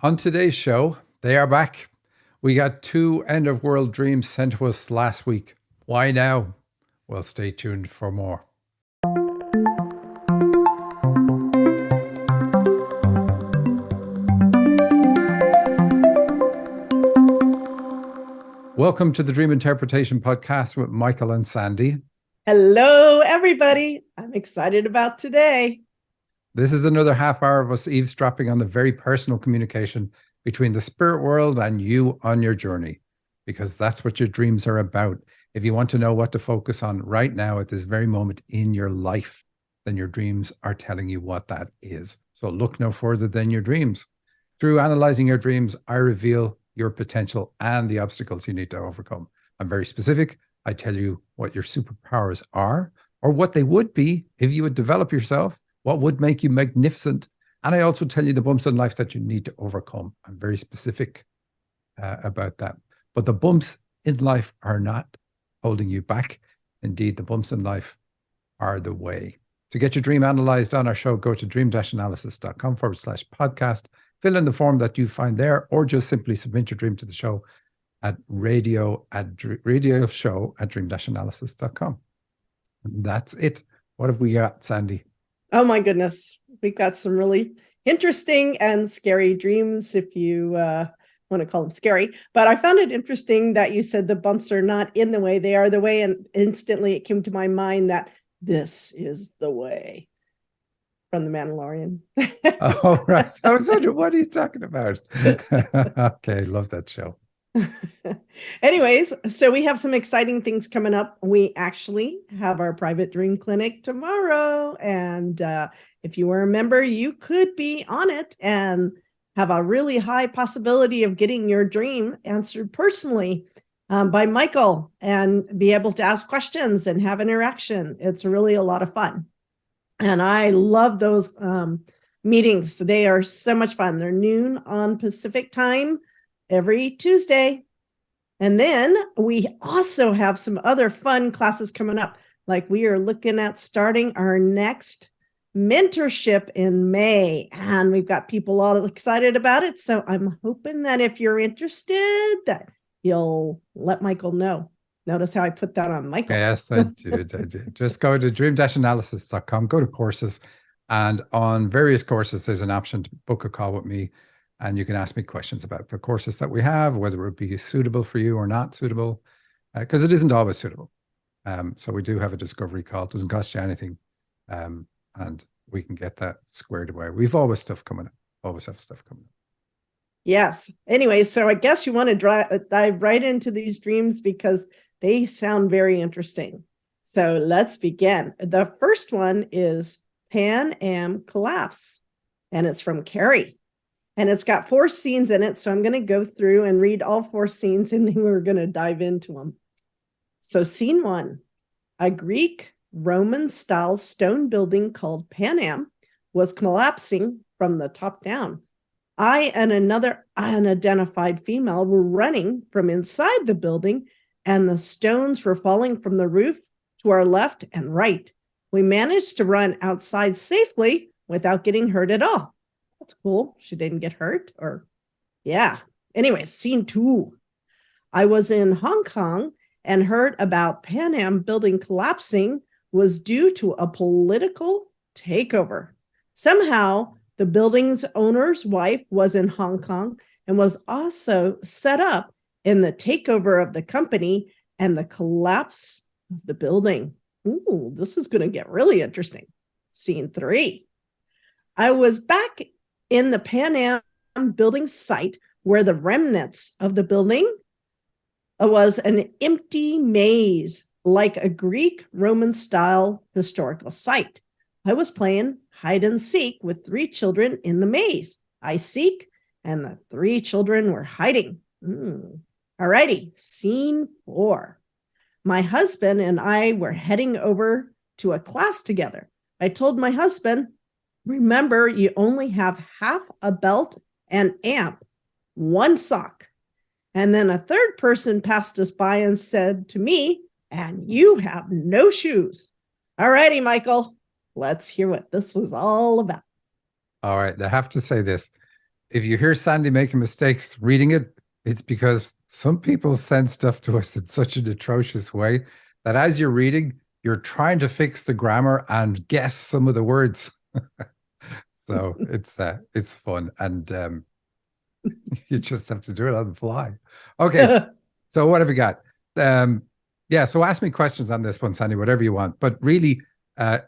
On today's show, they are back. We got 2 end of world dreams sent to us last week. Why now? Well, stay tuned for more. Welcome to the Dream Interpretation Podcast with Michael and Sandy. Hello, everybody. I'm excited about today. This is another half hour of us eavesdropping on the very personal communication between the spirit world and you on your journey, because that's what your dreams are about. If you want to know what to focus on right now at this very moment in your life, then your dreams are telling you what that is. So look no further than your dreams. Through analyzing your dreams, I reveal your potential and the obstacles you need to overcome. I'm very specific. I tell you what your superpowers are, or what they would be if you would develop yourself, what would make you magnificent. And I also tell you the bumps in life that you need to overcome. I'm very specific about that. But the bumps in life are not holding you back. Indeed, the bumps in life are the way. To get your dream analyzed on our show, go to dream-analysis.com/podcast. Fill in the form that you find there, or just simply submit your dream to the show at radio show@dream-analysis.com. And that's it. What have we got, Sandy? Oh my goodness. We've got some really interesting and scary dreams, if you want to call them scary. But I found it interesting that you said the bumps are not in the way, they are the way. And instantly it came to my mind that this is the way from The Mandalorian. Oh, right. I was wondering, what are you talking about? Okay, love that show. Anyways, so we have some exciting things coming up. We actually have our private dream clinic tomorrow. And if you were a member, you could be on it and have a really high possibility of getting your dream answered personally by Michael and be able to ask questions and have interaction. It's really a lot of fun. And I love those meetings. They are so much fun. They're noon on Pacific time every Tuesday. And then we also have some other fun classes coming up. Like we are looking at starting our next mentorship in May, and we've got people all excited about it. So I'm hoping that if you're interested, that you'll let Michael know. Notice how I put that on Michael. Yes, I did. Just go to dream-analysis.com, go to courses, and on various courses, there's an option to book a call with me, and you can ask me questions about the courses that we have, whether it would be suitable for you or not suitable, because it isn't always suitable. So we do have a discovery call. It doesn't cost you anything, and we can get that squared away. We've always stuff coming up. Always have stuff coming up. Yes. Anyway, so I guess you want to dive right into these dreams because they sound very interesting. So let's begin. The first one is Pan Am Collapse, and it's from Carrie. And it's got 4 scenes in it. So I'm going to go through and read all 4 scenes, and then we're going to dive into them. So scene 1, a Greek Roman style stone building called Pan Am was collapsing from the top down. I and another unidentified female were running from inside the building, and the stones were falling from the roof to our left and right. We managed to run outside safely without getting hurt at all. That's cool. She didn't get hurt, or yeah. Anyway, scene 2. I was in Hong Kong and heard about Pan Am building collapsing was due to a political takeover. Somehow, the building's owner's wife was in Hong Kong and was also set up in the takeover of the company and the collapse of the building. Ooh, this is going to get really interesting. Scene 3. I was back in the Pan Am building site where the remnants of the building was an empty maze, like a Greek Roman style historical site. I was playing hide and seek with 3 children in the maze. I seek, and the 3 children were hiding. Alrighty, scene 4. My husband and I were heading over to a class together. I told my husband, remember, you only have half a belt and amp, 1 sock. And then a third person passed us by and said to me, and you have no shoes. Alrighty, Michael, let's hear what this was all about. All right. I have to say this. if you hear Sandy making mistakes reading it, it's because some people send stuff to us in such an atrocious way that as you're reading, you're trying to fix the grammar and guess some of the words. So it's fun, and you just have to do it on the fly. Okay, so what have we got? Yeah, so ask me questions on this one, Sandy, whatever you want. But really,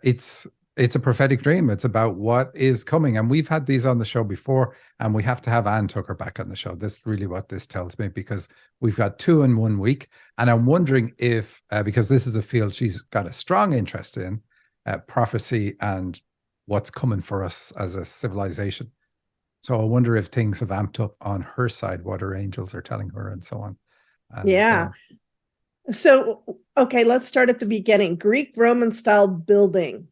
it's a prophetic dream. It's about what is coming, and we've had these on the show before, and we have to have Anne Tucker back on the show. This is really what this tells me, because we've got 2 in 1 week, and I'm wondering if because this is a field she's got a strong interest in, prophecy and what's coming for us as a civilization. So I wonder if things have amped up on her side, what her angels are telling her, and so on. And, yeah. So, okay, let's start at the beginning. Greek Roman style building.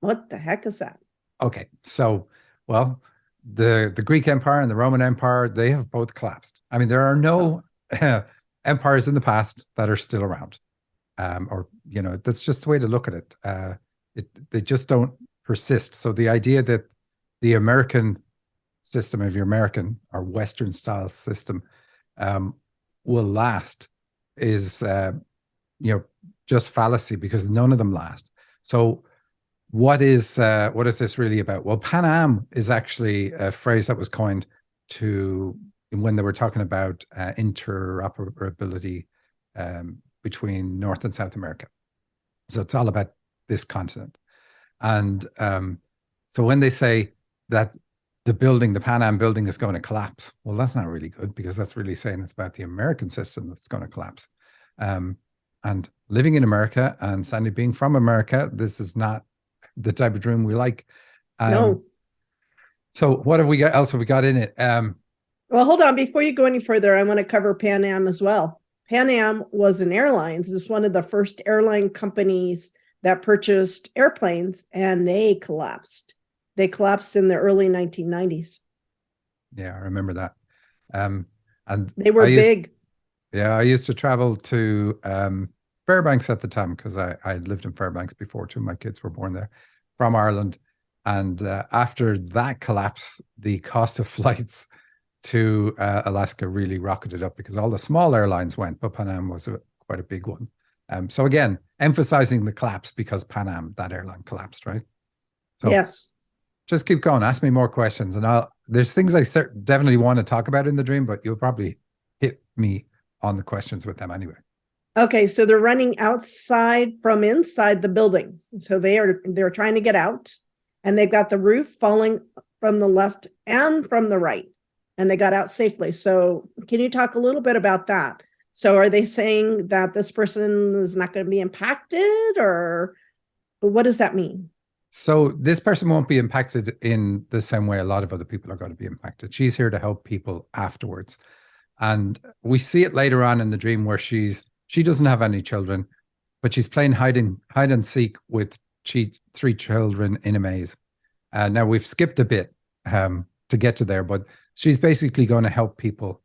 What the heck is that? Okay, so, well, the Greek Empire and the Roman Empire, they have both collapsed. I mean, there are no empires in the past that are still around. Or, that's just the way to look at it. They just don't persist. So the idea that the American system of your American or Western style system will last is just fallacy, because none of them last. So what is this really about? Well, Pan Am is actually a phrase that was coined when they were talking about interoperability between North and South America. So it's all about this continent. And so when they say that the Pan Am building is going to collapse, well, that's not really good, because that's really saying it's about the American system that's going to collapse. And living in America, and Sandy being from America, this is not the type of dream we like. No. So what else have we got in it? Well, hold on. Before you go any further, I want to cover Pan Am as well. Pan Am was an airline. It's one of the first airline companies that purchased airplanes, and they collapsed. They collapsed in the early 1990s. Yeah, I remember that. And they were big. I used to travel to Fairbanks at the time, because I lived in Fairbanks before 2 of my kids were born there, from Ireland. And after that collapse, the cost of flights to Alaska really rocketed up, because all the small airlines went, but Pan Am was quite a big one. So again, emphasizing the collapse, because Pan Am, that airline, collapsed, right? So yes. Just keep going. Ask me more questions, and there's things I definitely want to talk about in the dream, but you'll probably hit me on the questions with them anyway. Okay, so they're running outside from inside the building. So they're trying to get out, and they've got the roof falling from the left and from the right, and they got out safely. So can you talk a little bit about that? So are they saying that this person is not going to be impacted, or what does that mean? So this person won't be impacted in the same way a lot of other people are going to be impacted. She's here to help people afterwards. And we see it later on in the dream where she doesn't have any children, but she's playing hide and seek with 3 children in a maze. Now we've skipped a bit to get to there, but she's basically going to help people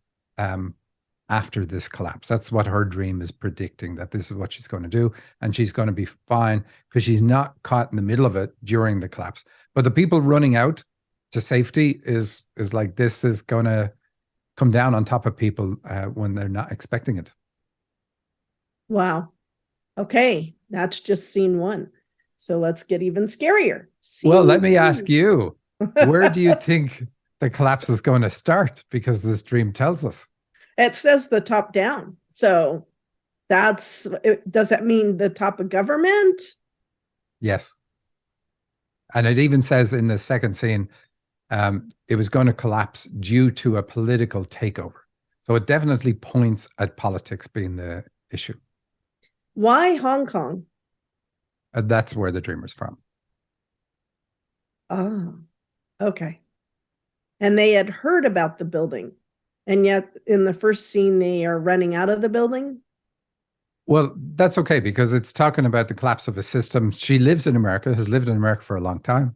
after this collapse. That's what her dream is predicting, that this is what she's going to do, and she's going to be fine because she's not caught in the middle of it during the collapse. But the people running out to safety is like, this is going to come down on top of people when they're not expecting it. Wow. Okay, that's just scene 1. So let's get even scarier. Well, let me ask you, where do you think the collapse is going to start? Because this dream tells us. It says the top down. So does that mean the top of government? Yes. And it even says in the second scene, it was going to collapse due to a political takeover. So it definitely points at politics being the issue. Why Hong Kong? That's where the dreamer's from. Oh, okay. And they had heard about the building. And yet in the first scene, they are running out of the building? Well, that's okay, because it's talking about the collapse of a system. She lives in America, has lived in America for a long time.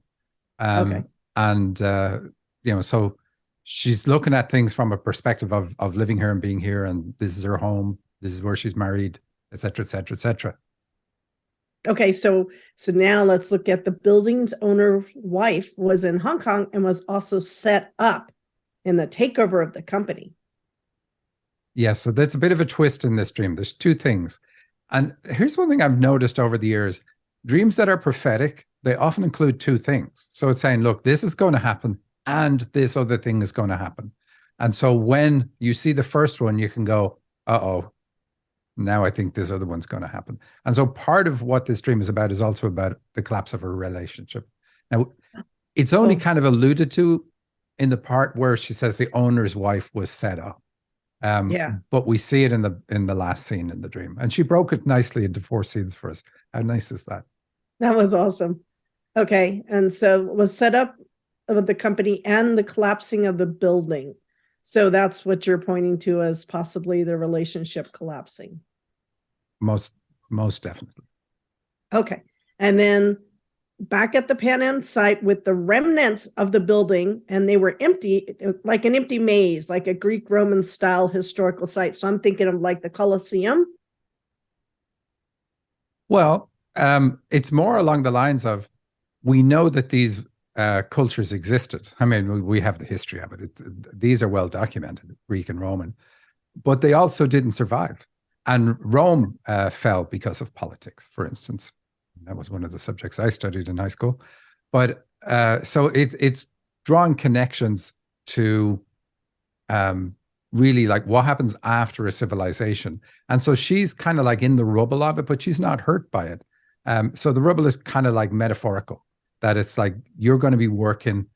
Okay. And, so she's looking at things from a perspective of living here and being here. And this is her home. This is where she's married, et cetera, et cetera, et cetera. Okay, so now let's look at the building's owner's wife was in Hong Kong and was also set up in the takeover of the company. Yeah, so that's a bit of a twist in this dream. There's two things. And here's one thing I've noticed over the years. Dreams that are prophetic, they often include two things. So it's saying, look, this is going to happen and this other thing is going to happen. And so when you see the first one, you can go, uh-oh, now I think this other one's going to happen. And so part of what this dream is about is also about the collapse of a relationship. Now, it's only kind of alluded to in the part where she says the owner's wife was set up. But we see it in the last scene in the dream. And she broke it nicely into 4 scenes for us. How nice is that? That was awesome. Okay. And so it was set up with the company and the collapsing of the building. So that's what you're pointing to as possibly the relationship collapsing. Most definitely. Okay. And then back at the Pan Am site with the remnants of the building, and they were empty, like an empty maze, like a Greek Roman style historical site. So I'm thinking of like the Colosseum. Well, it's more along the lines of, we know that these cultures existed. I mean, we have the history of it. These are well documented, Greek and Roman, but they also didn't survive. And Rome fell because of politics, for instance. That was one of the subjects I studied in high school. But so it's drawing connections to really like what happens after a civilization. And so she's kind of like in the rubble of it, but she's not hurt by it. So the rubble is kind of like metaphorical, that it's like you're going to be working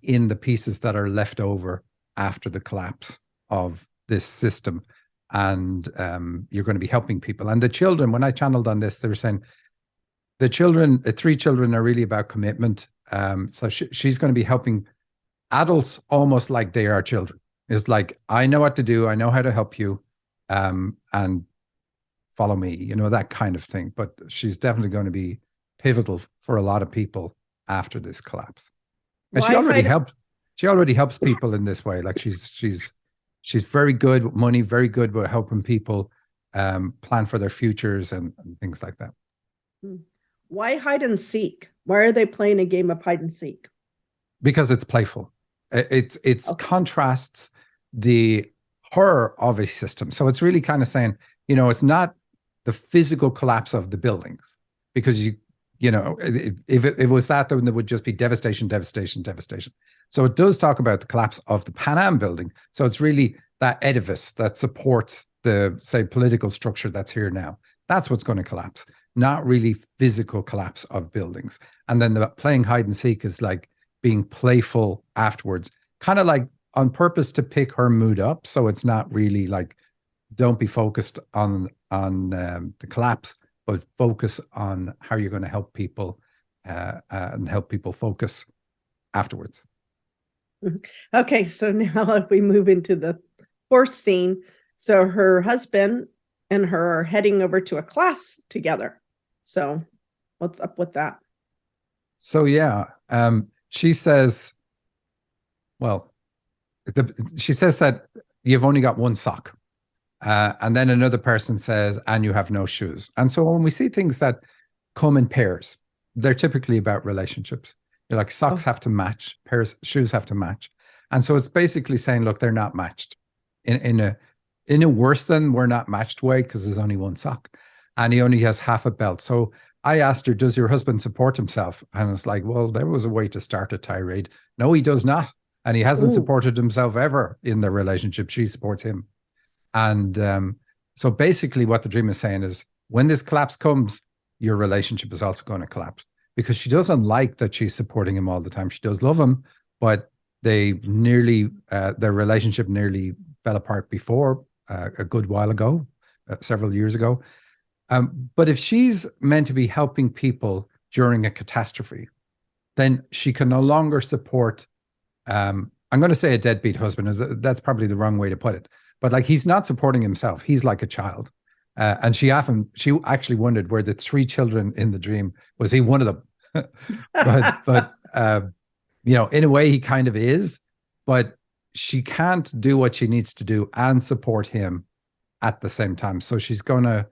in the pieces that are left over after the collapse of this system. And you're going to be helping people. And the children, when I channeled on this, they were saying the children, the 3 children are really about commitment. So she's going to be helping adults almost like they are children. It's like, I know what to do. I know how to help you, and follow me, you know, that kind of thing. But she's definitely going to be pivotal for a lot of people after this collapse. And she already helps people in this way. Like she's very good with money, very good with helping people plan for their futures and things like that. Why hide and seek? Why are they playing a game of hide and seek? Because it's playful. It's contrasts the horror of a system. So it's really kind of saying, you know, it's not the physical collapse of the buildings, because you know, if it was that, then there would just be devastation, devastation, devastation. So it does talk about the collapse of the Pan Am building. So it's really that edifice that supports the, say, political structure that's here now. That's what's going to collapse, not really physical collapse of buildings. And then the playing hide and seek is like being playful afterwards, kind of like on purpose to pick her mood up. So it's not really like, don't be focused on the collapse, but focus on how you're going to help people and help people focus afterwards. Okay, so now if we move into the 4th scene, so her husband and her are heading over to a class together. So what's up with that? So yeah, she says, well, she says that you've only got one sock. And then another person says, and you have no shoes. And so when we see things that come in pairs, they're typically about relationships. You're like, socks have to match, shoes have to match. And so it's basically saying, look, they're not matched in a worse than we're not matched way, because there's only one sock and he only has half a belt. So I asked her, does your husband support himself? And it's like, well, there was a way to start a tirade. No, he does not. And he hasn't supported himself ever in their relationship. She supports him. And so basically what the dream is saying is, when this collapse comes, your relationship is also going to collapse, because she doesn't like that she's supporting him all the time. She does love him, but their relationship nearly fell apart before, a good while ago, several years ago. But if she's meant to be helping people during a catastrophe, then she can no longer support, I'm going to say a deadbeat husband. That's probably the wrong way to put it. But like, he's not supporting himself. He's like a child. And she actually wondered, where the 3 children in the dream, was he one of them? but you know, in a way he kind of is, but she can't do what she needs to do and support him at the same time. So she's going to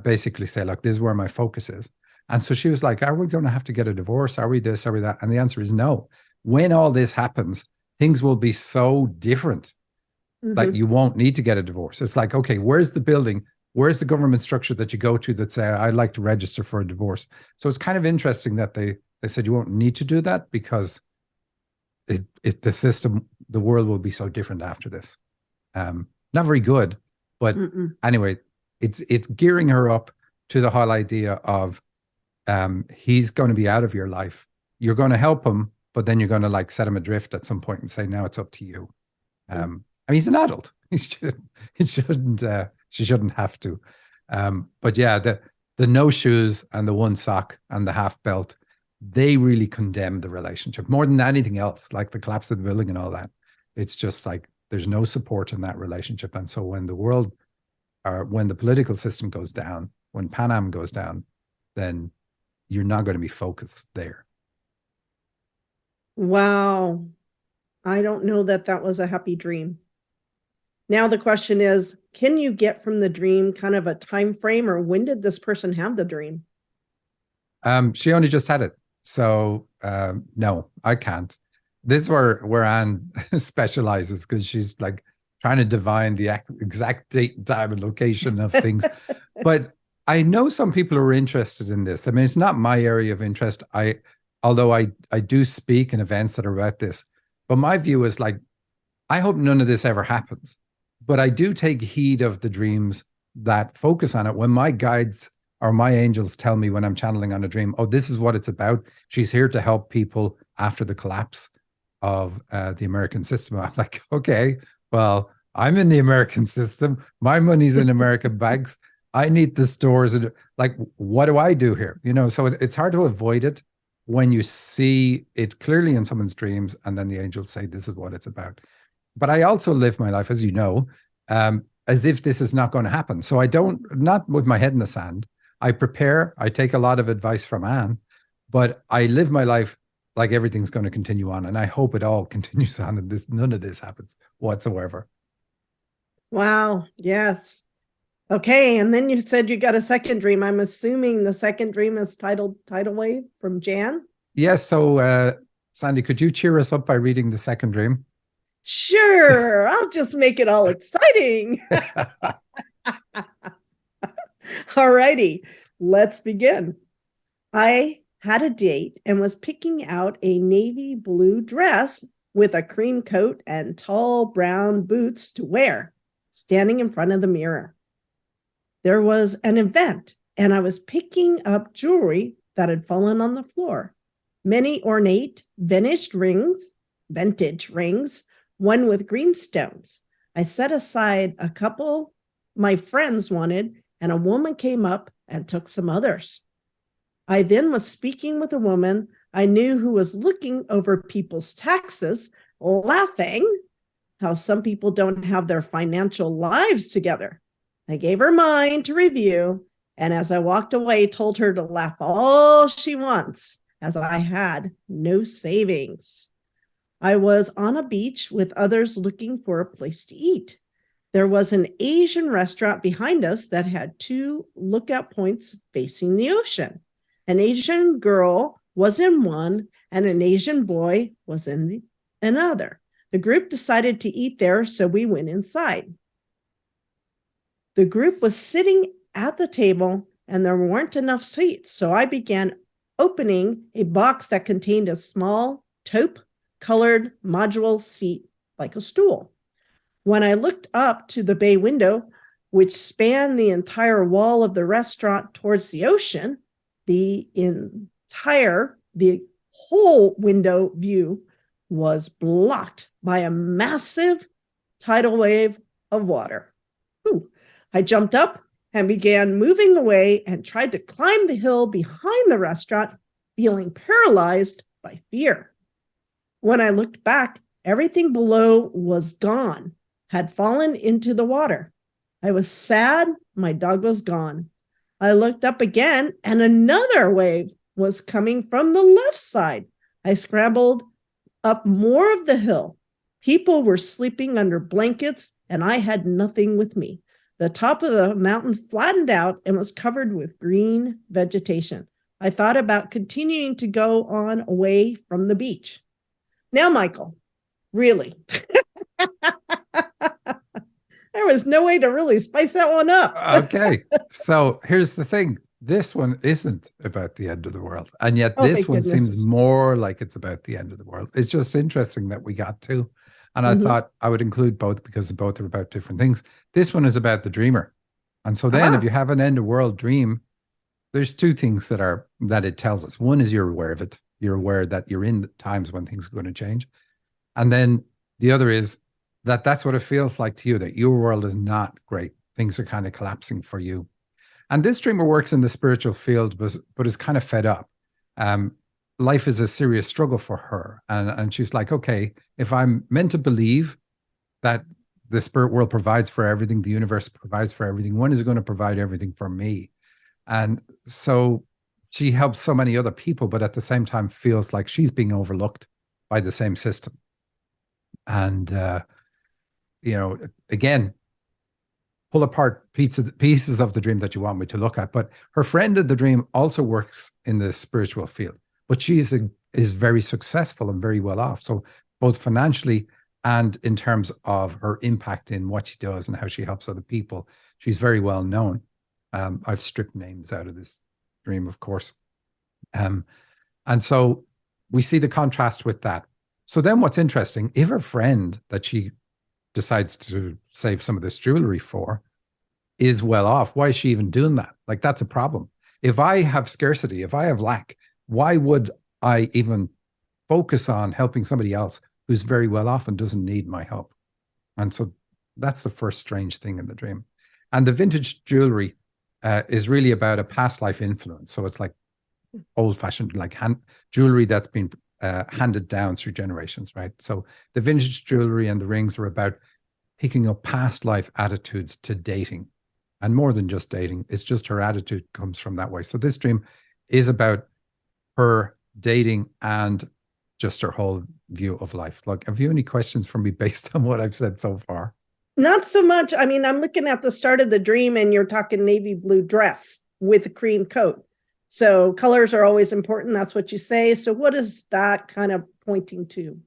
basically say, look, this is where my focus is. And so she was like, are we going to have to get a divorce? Are we this? Are we that? And the answer is no. When all this happens, things will be so different that Mhm. you won't need to get a divorce. It's like, okay, where's the building? Where's the government structure that you go to that say, I'd like to register for a divorce? So it's kind of interesting that they said you won't need to do that because the system, the world will be so different after this. Not very good, but Mm-mm. anyway, it's gearing her up to the whole idea of he's going to be out of your life. You're going to help him, but then you're going to like set him adrift at some point and say, now it's up to you. I mean, he's an adult. She shouldn't have to. But yeah, the no shoes and the one sock and the half belt, they really condemn the relationship more than anything else, like the collapse of the building and all that. It's just like there's no support in that relationship. And so when the world or when the political system goes down, when Pan Am goes down, then you're not going to be focused there. Wow. I don't know that that was a happy dream. Now the question is, can you get from the dream kind of a time frame, or when did this person have the dream? She only just had it. So no, I can't. This is where Anne specializes because she's like trying to divine the exact date, time, and location of things. But I know some people are interested in this. I mean, it's not my area of interest. Although I do speak in events that are about this. But my view is like, I hope none of this ever happens. But I do take heed of the dreams that focus on it. When my guides or my angels tell me when I'm channeling on a dream, oh, this is what it's about. She's here to help people after the collapse of the American system. I'm like, okay, well, I'm in the American system. My money's in American banks. I need the stores. And like, what do I do here? You know, so it's hard to avoid it when you see it clearly in someone's dreams and then the angels say, this is what it's about. But I also live my life, as you know, as if this is not going to happen. So I don't, not with my head in the sand. I prepare, I take a lot of advice from Anne, but I live my life like everything's going to continue on. And I hope it all continues on and none of this happens whatsoever. Wow. Yes. Okay. And then you said you got a second dream. I'm assuming the second dream is titled Tidal Wave from Jan. Yes. So, Sandy, could you cheer us up by reading the second dream? Sure. I'll just make it all exciting. All righty. Let's begin. I had a date and was picking out a navy blue dress with a cream coat and tall brown boots to wear, standing in front of the mirror. There was an event, and I was picking up jewelry that had fallen on the floor. Many ornate vintage rings, one with green stones. I set aside a couple my friends wanted, and a woman came up and took some others. I then was speaking with a woman I knew who was looking over people's taxes, laughing how some people don't have their financial lives together. I gave her mine to review, and as I walked away, told her to laugh all she wants, as I had no savings. I was on a beach with others looking for a place to eat. There was an Asian restaurant behind us that had two lookout points facing the ocean. An Asian girl was in one, and an Asian boy was in another. The group decided to eat there, so we went inside. The group was sitting at the table, and there weren't enough seats, so I began opening a box that contained a small taupe-colored module seat like a stool. When I looked up to the bay window, which spanned the entire wall of the restaurant towards the ocean, the whole window view was blocked by a massive tidal wave of water. Ooh. I jumped up and began moving away and tried to climb the hill behind the restaurant, feeling paralyzed by fear. When I looked back, everything below was gone, had fallen into the water. I was sad. My dog was gone. I looked up again, and another wave was coming from the left side. I scrambled up more of the hill. People were sleeping under blankets, and I had nothing with me. The top of the mountain flattened out and was covered with green vegetation. I thought about continuing to go on away from the beach. Now, Michael, Really? There was no way to really spice that one up. Okay. So here's the thing. This one isn't about the end of the world. And yet Oh, this thank one seems goodness. more like it's about the end of the world. It's just interesting that we got two. And I Mhm. thought I would include both because both are about different things. This one is about the dreamer. And so then if Ah, you have an end of world dream, there's two things that it tells us. One is you're aware of it. You're aware that you're in times when things are going to change. And then the other is that that's what it feels like to you, that your world is not great. Things are kind of collapsing for you. And this dreamer works in the spiritual field, but is kind of fed up. Um, Life is a serious struggle for her. And she's like, okay, if I'm meant to believe that the spirit world provides for everything, the universe provides for everything, when is it going to provide everything for me? And so she helps so many other people, but at the same time feels like she's being overlooked by the same system. And, again, pull apart pieces of the dream that you want me to look at. But her friend in the dream also works in the spiritual field, but she is very successful and very well off. So both financially and in terms of her impact in what she does and how she helps other people, she's very well known. I've stripped names out of this dream, of course. And so we see the contrast with that. So then what's interesting, if her friend that she decides to save some of this jewelry for is well off, why is she even doing that? Like, that's a problem. If I have scarcity, if I have lack, why would I even focus on helping somebody else who's very well off and doesn't need my help? And so that's the first strange thing in the dream. And the vintage jewelry is really about a past life influence. So it's like old fashioned, like jewelry that's been handed down through generations, right? So the vintage jewelry and the rings are about picking up past life attitudes to dating. And more than just dating, it's just her attitude comes from that way. So this dream is about her dating and just her whole view of life. Like, have you any questions for me based on what I've said so far? not so much. I mean, I'm looking at the start of the dream and you're talking navy blue dress with a cream coat. So colors are always important. That's what you say. So what is that kind of pointing to?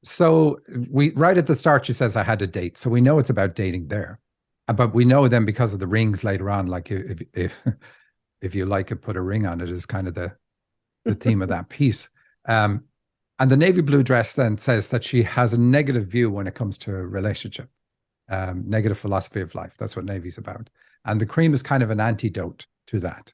So we right at the start, she says I had a date. So we know it's about dating there. But we know then because of the rings later on, like if you like it, put a ring on it is kind of the theme of that piece. And the navy blue dress then says that she has a negative view when it comes to a relationship, negative philosophy of life. That's what navy's about. And the cream is kind of an antidote to that.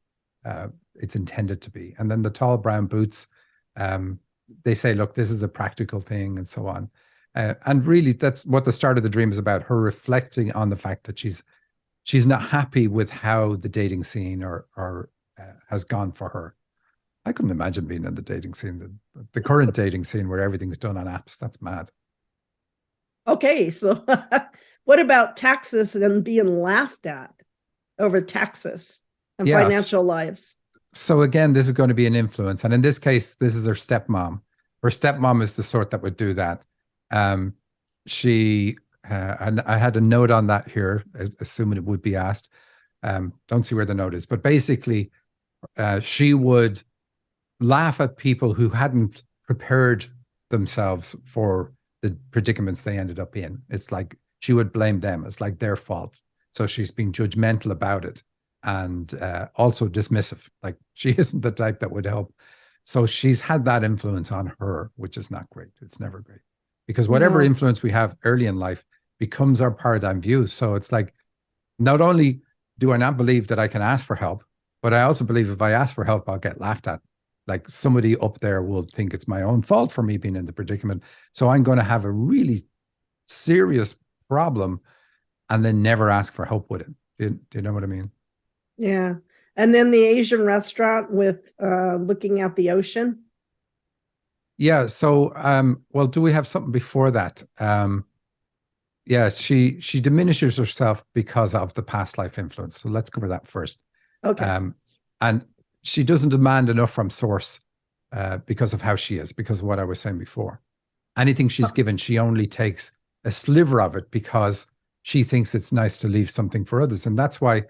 It's intended to be. And then the tall brown boots, they say, look, this is a practical thing and so on. And really, that's what the start of the dream is about, her reflecting on the fact that she's not happy with how the dating scene or has gone for her. I couldn't imagine being in the dating scene, the current dating scene where everything's done on apps. That's mad. Okay, so what about taxes and being laughed at over taxes and Yes. financial lives? So again, this is going to be an influence. And in this case, this is her stepmom. Her stepmom is the sort that would do that. Um, she, and I had a note on that here, assuming it would be asked. Don't see where the note is, but basically, she would laugh at people who hadn't prepared themselves for the predicaments they ended up in. It's like she would blame them. It's like their fault. So she's been judgmental about it and also dismissive. Like she isn't the type that would help. So she's had that influence on her, which is not great. It's never great because whatever No. influence we have early in life becomes our paradigm view. So it's like, not only do I not believe that I can ask for help, but I also believe if I ask for help, I'll get laughed at. Like somebody up there will think it's my own fault for me being in the predicament. So I'm going to have a really serious problem and then never ask for help with it. Do you know what I mean? Yeah. And then the Asian restaurant with looking at the ocean. Yeah. So, well, do we have something before that? Yeah, she diminishes herself because of the past life influence. So let's cover that first. Okay. And she doesn't demand enough from source because of how she is, because of what I was saying before. Anything she's given, she only takes a sliver of it because she thinks it's nice to leave something for others. And that's why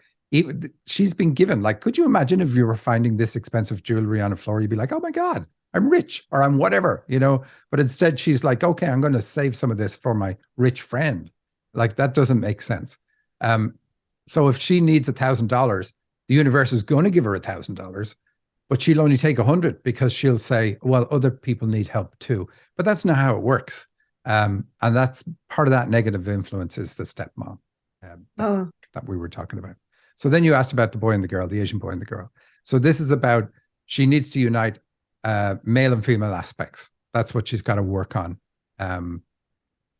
she's been given, like, could you imagine if you were finding this expensive jewelry on a floor? You'd be like, oh my God, I'm rich or I'm whatever, but instead she's like, okay, I'm going to save some of this for my rich friend. Like that doesn't make sense. So if she needs $1,000, the universe is going to give her $1,000, but she'll only take 100 because she'll say, well, other people need help too. But that's not how it works. And that's part of that negative influence is the stepmom that we were talking about. So then you asked about the boy and the girl, the Asian boy and the girl. So this is about, she needs to unite male and female aspects. That's what she's got to work on.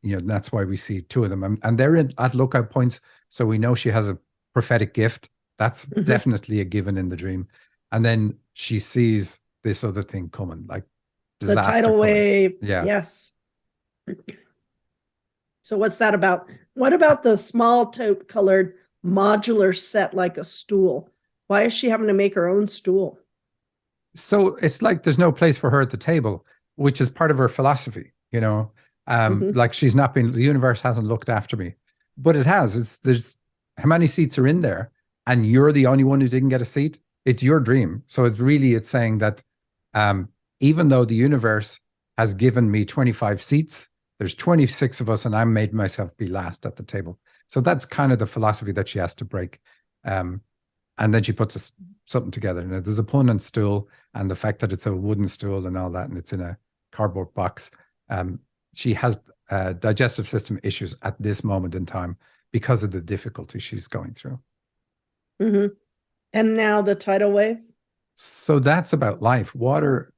That's why we see two of them. And they're at lookout points. So we know she has a prophetic gift. That's definitely a given in the dream. And then she sees this other thing coming, like disaster. The tidal wave. Yeah. Yes. So what's that about? What about the small taupe colored modular set like a stool? Why is she having to make her own stool? So it's like there's no place for her at the table, which is part of her philosophy, like she's not been, the universe hasn't looked after me, but it has. There's how many seats are in there and you're the only one who didn't get a seat. It's your dream. So it's saying that even though the universe has given me 25 seats, there's 26 of us and I made myself be last at the table. So that's kind of the philosophy that she has to break. And then she puts something together. And there's a pun on stool and the fact that it's a wooden stool and all that, and it's in a cardboard box. She has digestive system issues at this moment in time because of the difficulty she's going through. Mm-hmm. And now the tidal wave. So that's about life. Water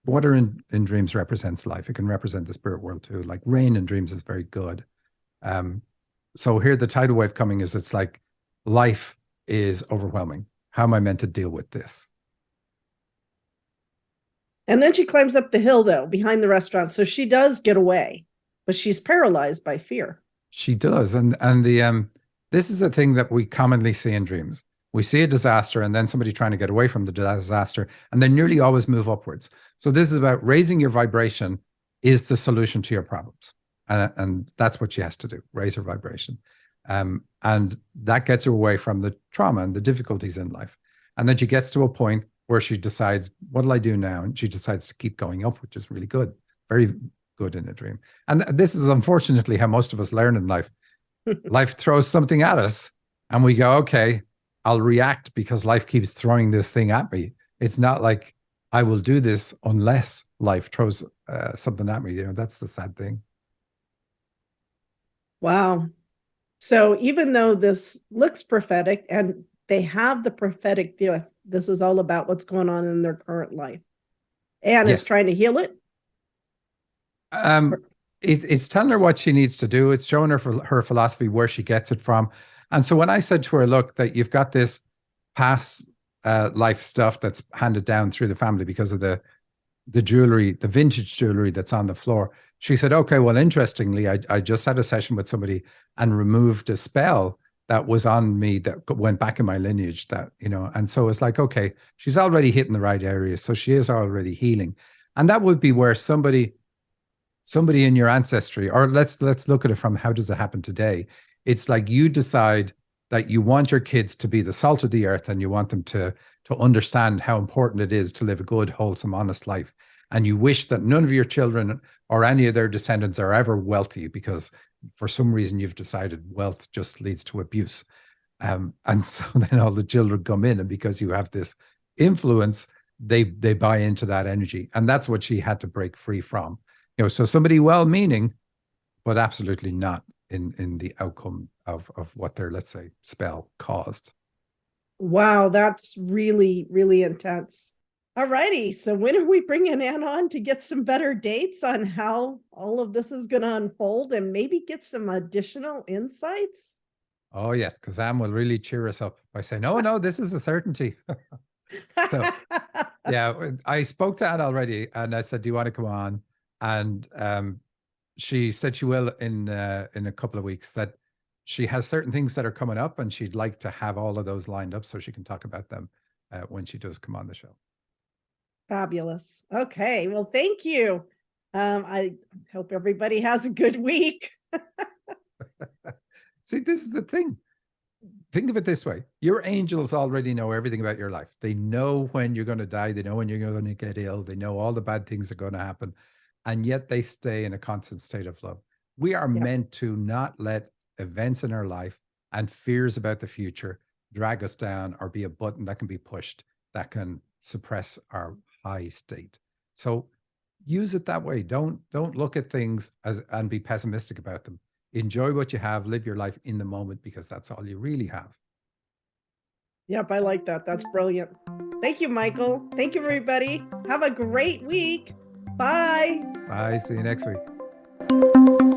in dreams represents life. It can represent the spirit world too. Like rain in dreams is very good. So here the tidal wave coming is, it's like life is overwhelming. How am I meant to deal with this? And then she climbs up the hill though, behind the restaurant. So she does get away, but she's paralyzed by fear. She does. And the this is a thing that we commonly see in dreams. We see a disaster and then somebody trying to get away from the disaster, and they nearly always move upwards. So this is about raising your vibration is the solution to your problems. And that's what she has to do, raise her vibration. And that gets her away from the trauma and the difficulties in life. And then she gets to a point where she decides, what'll I do now? And she decides to keep going up, which is really good, very good in a dream. And this is unfortunately how most of us learn in life. Life throws something at us and we go, okay, I'll react because life keeps throwing this thing at me. It's not like I will do this unless life throws something at me. That's the sad thing. Wow. So even though this looks prophetic and they have the prophetic gift, this is all about what's going on in their current life. And yes. It's trying to heal it. It's telling her what she needs to do. It's showing her her philosophy, where she gets it from. And so when I said to her, look, that you've got this past life stuff that's handed down through the family because of the jewelry, the vintage jewelry that's on the floor. She said, okay, well, interestingly, I just had a session with somebody and removed a spell that was on me that went back in my lineage and so it's like, okay, she's already hitting the right areas. So she is already healing. And that would be where somebody in your ancestry, or let's look at it from how does it happen today? It's like you decide that you want your kids to be the salt of the earth and you want them to understand how important it is to live a good, wholesome, honest life. And you wish that none of your children or any of their descendants are ever wealthy because for some reason you've decided wealth just leads to abuse. And so then all the children come in, and because you have this influence, they buy into that energy. And that's what she had to break free from. So somebody well-meaning, but absolutely not in the outcome of what their, let's say, spell caused. Wow, that's really, really intense. All righty. So when are we bringing Anne on to get some better dates on how all of this is going to unfold and maybe get some additional insights? Oh, yes, because Anne will really cheer us up by saying, no, this is a certainty. So, yeah, I spoke to Anne already and I said, do you want to come on? And she said she will in a couple of weeks, that she has certain things that are coming up and she'd like to have all of those lined up so she can talk about them when she does come on the show. Fabulous. Okay. Well, thank you. I hope everybody has a good week. See, this is the thing. think of it this way. Your angels already know everything about your life. They know when you're going to die. They know when you're going to get ill. They know all the bad things are going to happen. And yet they stay in a constant state of love. We are meant to not let events in our life and fears about the future drag us down or be a button that can be pushed that can suppress our high state. So use it that way. Don't look at things as and be pessimistic about them. Enjoy what you have, live your life in the moment, because that's all you really have. Yep, I like that. That's brilliant. Thank you, Michael. Thank you, everybody. Have a great week. Bye. Bye. See you next week.